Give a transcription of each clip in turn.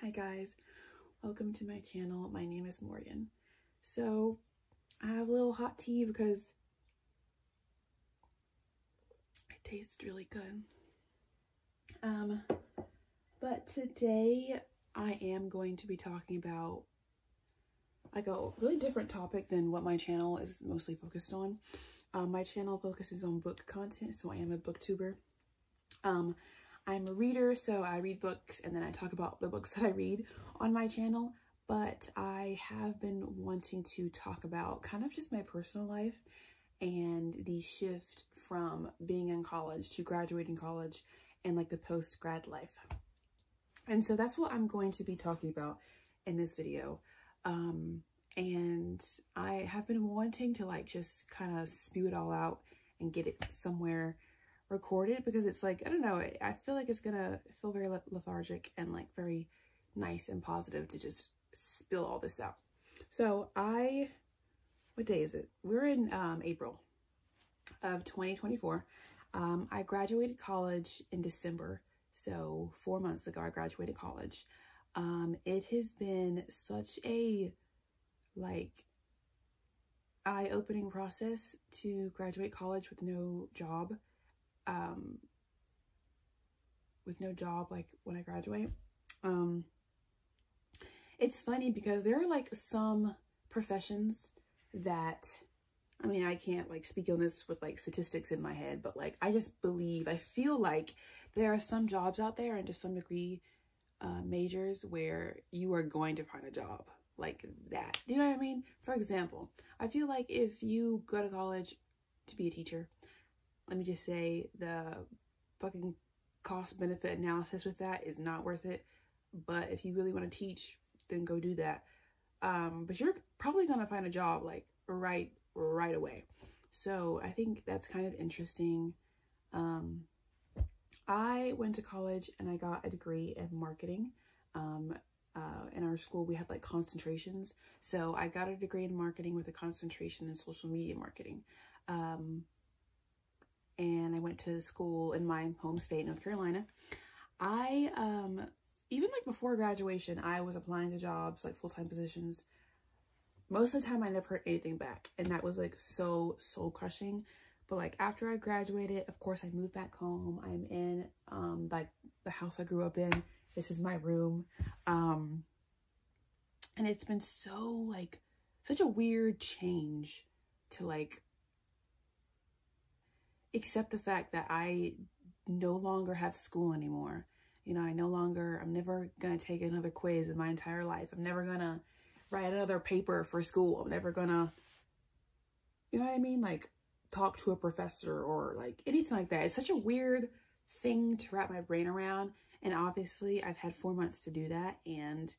Hi guys, welcome to my channel. My name is Morgan. So I have a little hot tea because it tastes really good. But today I am going to be talking about like a really different topic than what my channel is mostly focused on. My channel focuses on book content, so I am a booktuber. I'm a reader, so I read books and then I talk about the books that I read on my channel, but I have been wanting to talk about kind of just my personal life and the shift from being in college to graduating college and like the post-grad life. And so that's what I'm going to be talking about in this video. And I have been wanting to like just kind of spew it all out and get it somewhere recorded, because it's like, I don't know, I feel like it's gonna feel very lethargic and like very nice and positive to just spill all this out. So what day is it? We're in April of 2024. I graduated college in December, so 4 months ago I graduated college. It has been such a like eye-opening process to graduate college with no job. Like when I graduate. It's funny because there are like some professions that, I mean, I can't like speak on this with like statistics in my head, but like I feel like there are some jobs out there and to some degree majors where you are going to find a job like that. You know what I mean? For example, I feel like if you go to college to be a teacher, let me just say the fucking cost benefit analysis with that is not worth it. But if you really want to teach, then go do that. But you're probably going to find a job like right away. So I think that's kind of interesting. I went to college and I got a degree in marketing. In our school, we had like concentrations. So I got a degree in marketing with a concentration in social media marketing. And I went to school in my home state, North Carolina. Even like before graduation, I was applying to jobs, like full-time positions. Most of the time I never heard anything back, and that was like so soul crushing. But like after I graduated, of course I moved back home. I'm in like the house I grew up in. This is my room. And it's been so like such a weird change to like accept the fact that I no longer have school anymore. You know, I'm never gonna take another quiz in my entire life. I'm never gonna write another paper for school. I'm never gonna, you know what I mean? Like talk to a professor or like anything like that. It's such a weird thing to wrap my brain around. And obviously I've had 4 months to do that. And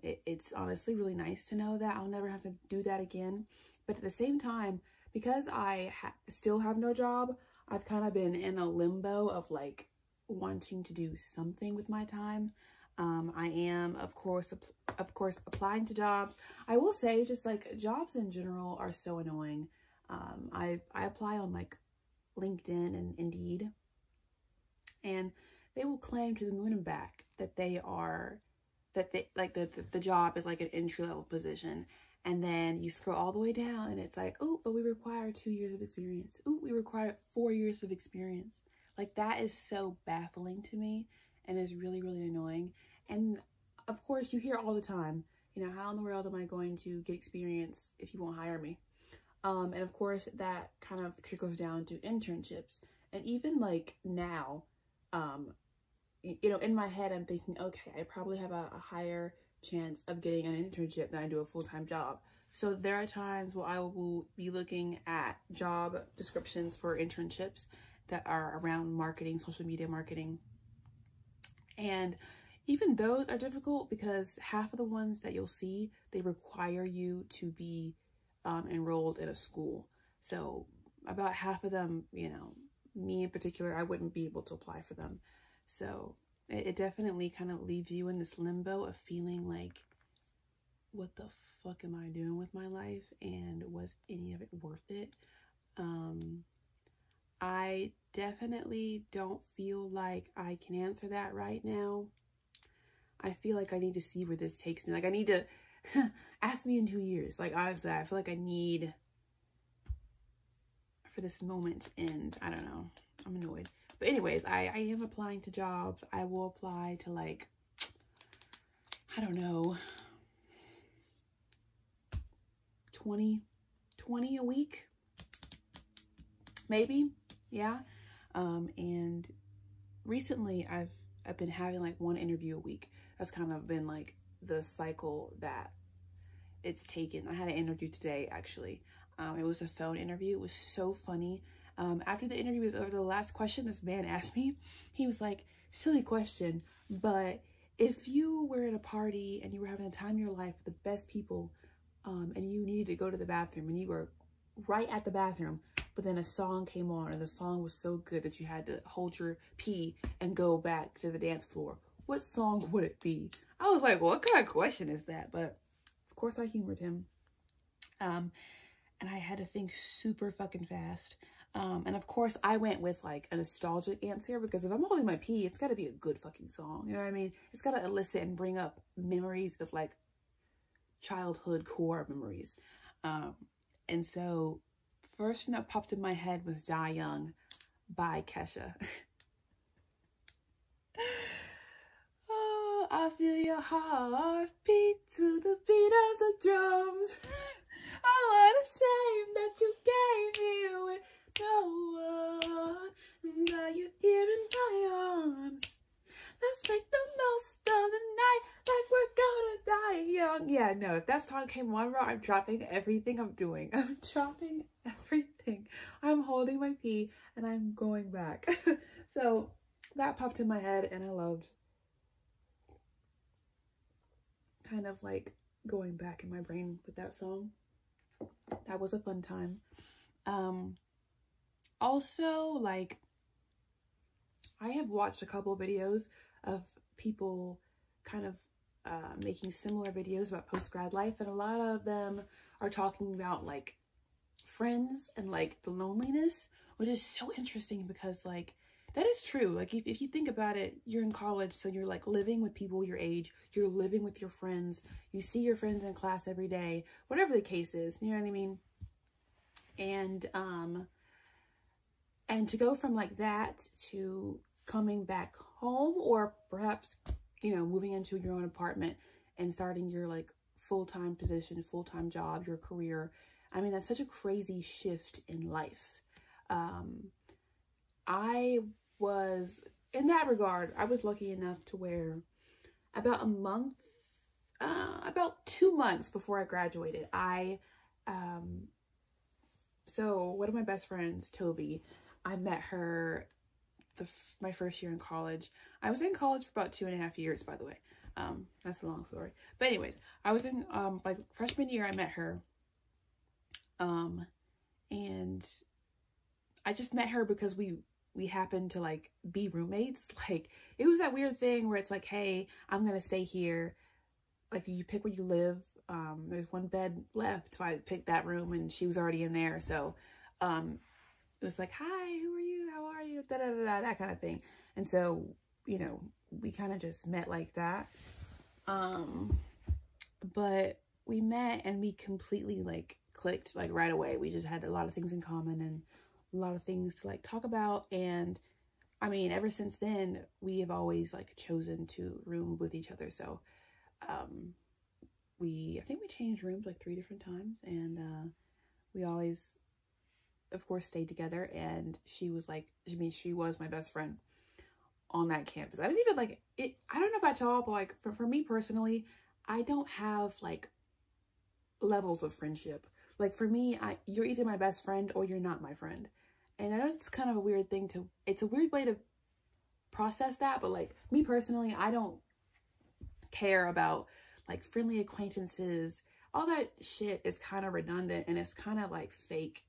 it's honestly really nice to know that I'll never have to do that again. But at the same time, because I still have no job, I've kind of been in a limbo of like wanting to do something with my time. I am, of course, applying to jobs. I will say just like jobs in general are so annoying. I apply on like LinkedIn and Indeed, and they will claim to the moon and back that the job is like an entry-level position. And then you scroll all the way down and it's like, oh, but we require 2 years of experience. Oh, we require 4 years of experience. Like that is so baffling to me and is really, really annoying. And of course you hear all the time, you know, how in the world am I going to get experience if you won't hire me? And of course that kind of trickles down to internships. And even like now, you know, in my head, I'm thinking, okay, I probably have a higher chance of getting an internship than I do a full-time job. So there are times where I will be looking at job descriptions for internships that are around marketing, social media marketing. And even those are difficult because half of the ones that you'll see, they require you to be enrolled in a school. So about half of them, you know, me in particular, I wouldn't be able to apply for them. So it definitely kind of leaves you in this limbo of feeling like, what the fuck am I doing with my life? And was any of it worth it? I definitely don't feel like I can answer that right now. I feel like I need to see where this takes me. Like, I need to ask me in 2 years. Like, honestly, I feel like I need for this moment, and I don't know. I'm annoyed. But anyways, I am applying to jobs. I will apply to, like, I don't know, 20 a week, maybe. Yeah. And recently I've been having like 1 interview a week. That's kind of been like the cycle that it's taken. I had an interview today, actually. It was a phone interview. It was so funny. After the interview was over, the last question this man asked me, he was like, silly question, but if you were at a party and you were having the time of your life with the best people, and you needed to go to the bathroom and you were right at the bathroom, but then a song came on and the song was so good that you had to hold your pee and go back to the dance floor, what song would it be? I was like, what kind of question is that? But of course I humored him. And I had to think super fucking fast. And of course I went with like a nostalgic answer, because if I'm holding my pee, it's got to be a good fucking song. You know what I mean? It's got to elicit and bring up memories of like childhood core memories. And so first thing that popped in my head was Die Young by Kesha. Oh, I feel your heartbeat to the beat of the drums. Oh, what a shame that you gave me with no one. Now you're here in my arms. Let's make the most of the night like we're gonna die young. Yeah, no, if that song came on, bro, I'm dropping everything I'm doing. I'm dropping everything. I'm holding my pee and I'm going back. So that popped in my head and I loved kind of like going back in my brain with that song. That was a fun time. Also, like, I have watched a couple of videos of people kind of making similar videos about post-grad life, and a lot of them are talking about like friends and like the loneliness, which is so interesting because like that is true. Like if you think about it, you're in college, so you're like living with people your age, you're living with your friends, you see your friends in class every day, whatever the case is, you know what I mean? And to go from like that to coming back home, or perhaps, you know, moving into your own apartment and starting your like full-time position, full-time job, your career. I mean, that's such a crazy shift in life. I was, in that regard, I was lucky enough to where about a month, about 2 months before I graduated, so one of my best friends, Toby, I met her my first year in college. I was in college for about 2.5 years, by the way. That's a long story. But anyways, I was in, like freshman year, I met her. And I just met her because we happened to like be roommates. Like it was that weird thing where it's like, hey, I'm going to stay here. Like you pick where you live. There's one bed left. So I picked that room and she was already in there. So, it was like, hi, who are you? How are you? Da, da, da, da, that kind of thing. And so, you know, we kind of just met like that. But we met and we completely like clicked like right away. We just had a lot of things in common and a lot of things to like talk about. And I mean, ever since then, we have always like chosen to room with each other. So, I think we changed rooms like 3 different times, and we always, of course, stayed together. And she was like, I mean, she was my best friend on that campus. I didn't even like it. I don't know about y'all, but like for me personally, I don't have like levels of friendship. Like for me, you're either my best friend or you're not my friend. And I know it's kind of a weird thing it's a weird way to process that, but like me personally, I don't care about like friendly acquaintances. All that shit is kind of redundant and it's kind of like fake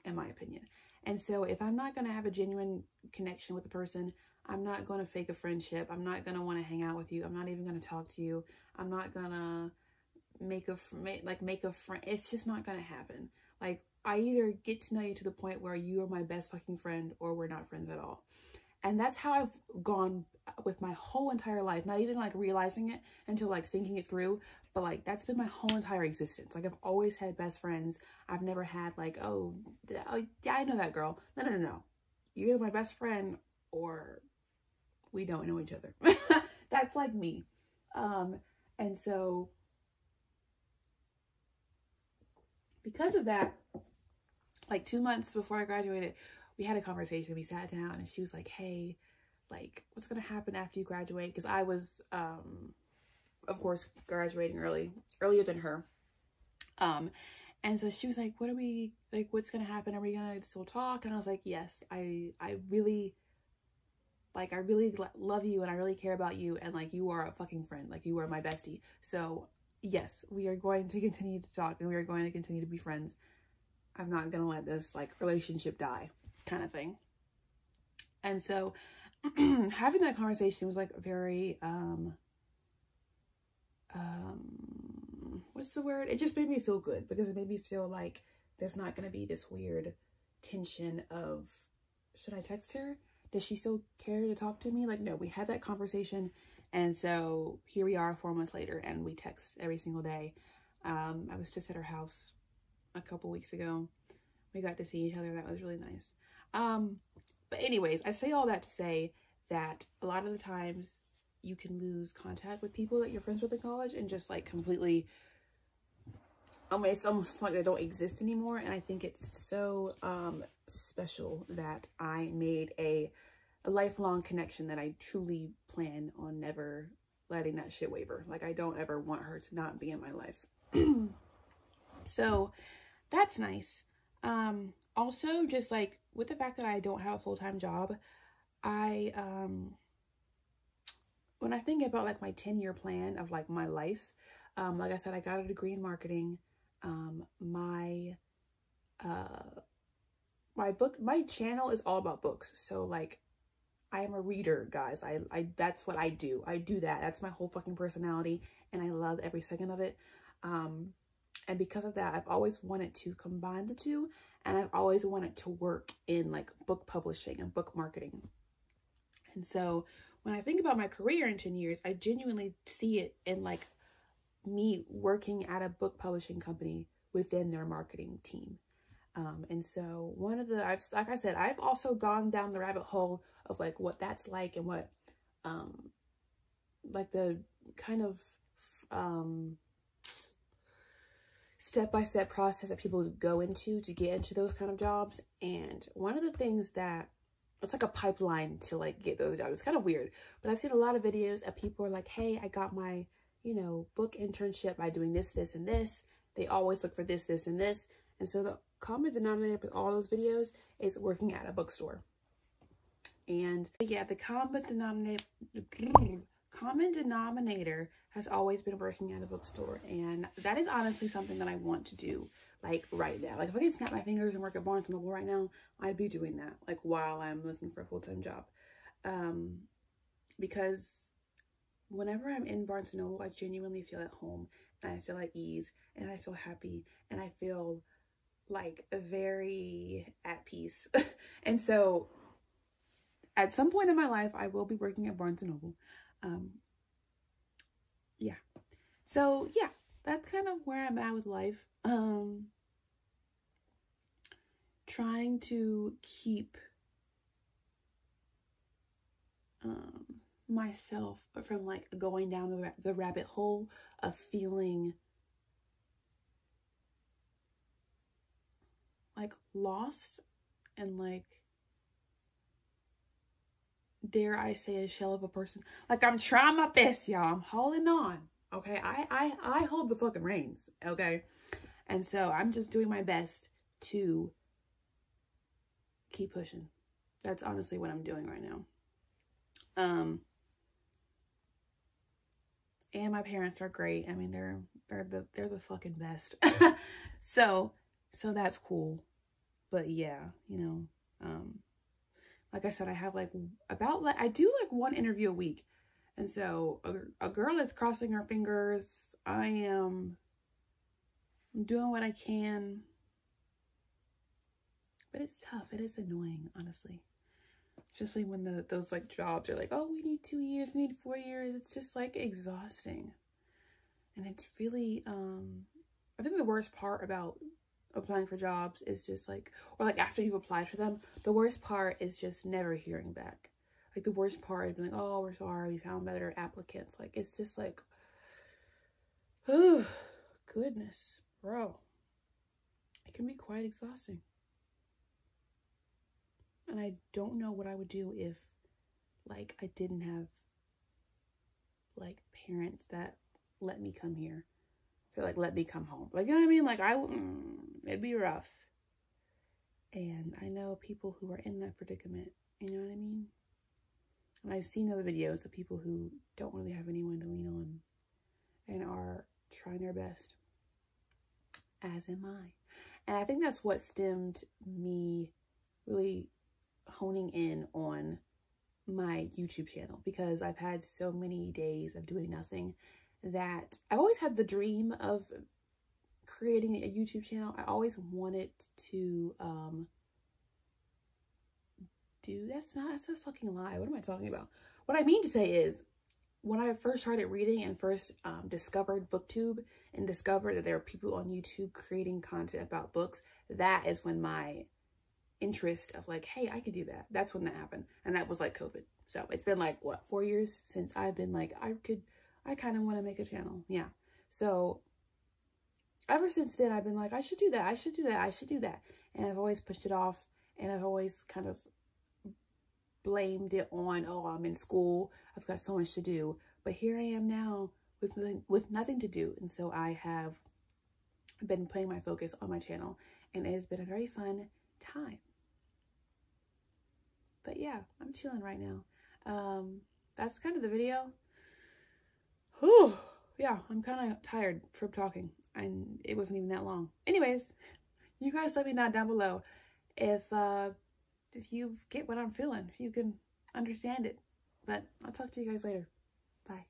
in my opinion. And so if I'm not going to have a genuine connection with the person, I'm not going to fake a friendship. I'm not going to want to hang out with you. I'm not even going to talk to you. I'm not going to make a friend. It's just not going to happen. Like I either get to know you to the point where you are my best fucking friend or we're not friends at all. And that's how I've gone with my whole entire life, not even like realizing it until like thinking it through, but like that's been my whole entire existence. Like I've always had best friends. I've never had like, oh yeah, I know that girl. No. You're either my best friend or we don't know each other. That's like me. And so because of that, like 2 months before I graduated, we had a conversation. We sat down and she was like, hey, like, what's going to happen after you graduate? Because I was, of course, graduating earlier than her. And so she was like, what are we, like, what's going to happen? Are we going to still talk? And I was like, yes, I really love you and I really care about you. And like, you are a fucking friend. Like, you are my bestie. So yes, we are going to continue to talk and we are going to continue to be friends. I'm not going to let this like relationship die kind of thing. And so having that conversation was like very, what's the word? It just made me feel good because it made me feel like there's not going to be this weird tension of, should I text her? Does she still care to talk to me? Like, no, we had that conversation. And so here we are 4 months later and we text every single day. I was just at her house a couple weeks ago. We got to see each other. That was really nice. But anyways, I say all that to say that a lot of the times you can lose contact with people that you're friends with in college and just like completely, it's almost like they don't exist anymore. And I think it's so special that I made a lifelong connection that I truly plan on never letting that shit waver. Like, I don't ever want her to not be in my life. So that's nice. Also, just like with the fact that I don't have a full-time job, I when I think about like my 10-year plan of like my life, like I said, I got a degree in marketing. My channel is all about books. So like, I am a reader, guys. I that's what I do. I do that. That's my whole fucking personality. And I love every second of it. And because of that, I've always wanted to combine the two. And I've always wanted to work in like book publishing and book marketing. And so when I think about my career in 10 years, I genuinely see it in like me working at a book publishing company within their marketing team. And so one of the, like I said, I've also gone down the rabbit hole of like what that's like and what, like the kind of, step-by-step process that people go into to get into those kind of jobs. And one of the things that, it's like a pipeline to like get those jobs. It's kind of weird, but I've seen a lot of videos of people are like, hey, I got my, you know, book internship by doing this, this, and this. They always look for this, this, and this. And so the common denominator with all those videos is working at a bookstore. And yeah, the common denominator has always been working at a bookstore. And that is honestly something that I want to do like right now. Like if I could snap my fingers and work at Barnes & Noble right now, I'd be doing that like while I'm looking for a full-time job. Because whenever I'm in Barnes & Noble, I genuinely feel at home and I feel at ease and I feel happy and I feel like very at peace. And so at some point in my life, I will be working at Barnes & Noble. Yeah. So yeah, that's kind of where I'm at with life. Trying to keep myself from like going down the rabbit hole of feeling like lost and like, dare I say, a shell of a person. Like, I'm trying my best, y'all. I'm holding on. Okay, I hold the fucking reins. Okay, and so I'm just doing my best to keep pushing. That's honestly what I'm doing right now. And my parents are great. I mean, they're the fucking best. so that's cool. But yeah, you know, like I said, I have like I do like one interview a week. And so a girl is crossing her fingers. I'm doing what I can. But it's tough. It is annoying, honestly. Especially when those like jobs are like, oh, we need 2 years, we need 4 years. It's just like exhausting. And it's really, I think the worst part about applying for jobs is just like, or like after you've applied for them, the worst part is just never hearing back. Like the worst part is being like, oh, we're sorry, we found better applicants. Like, it's just like, oh, goodness, bro. It can be quite exhausting. And I don't know what I would do if, like, I didn't have, like, parents that let me come here. So, like, let me come home. Like, you know what I mean? Like, it'd be rough. And I know people who are in that predicament. You know what I mean? And I've seen other videos of people who don't really have anyone to lean on and are trying their best. As am I. And I think that's what stemmed me really honing in on my YouTube channel, because I've had so many days of doing nothing that I've always had the dream of creating a YouTube channel. I always wanted to that's a fucking lie. What am I talking about? What I mean to say is, when I first started reading and first discovered BookTube and discovered that there are people on YouTube creating content about books, that is when my interest of like, hey, I could do that. That's when that happened. And that was like COVID. So it's been like, what, 4 years since I've been like, I kind of want to make a channel. Yeah. So ever since then, I've been like, I should do that. I should do that. I should do that. And I've always pushed it off. And I've always kind of blamed it on, oh, I'm in school, I've got so much to do. But here I am now with nothing to do. And so I have been putting my focus on my channel, and it has been a very fun time. But yeah, I'm chilling right now. That's kind of the video. Whew. Yeah, I'm kind of tired from talking, and it wasn't even that long. Anyways, you guys let me know down below if you get what I'm feeling, if you can understand it. But I'll talk to you guys later. Bye.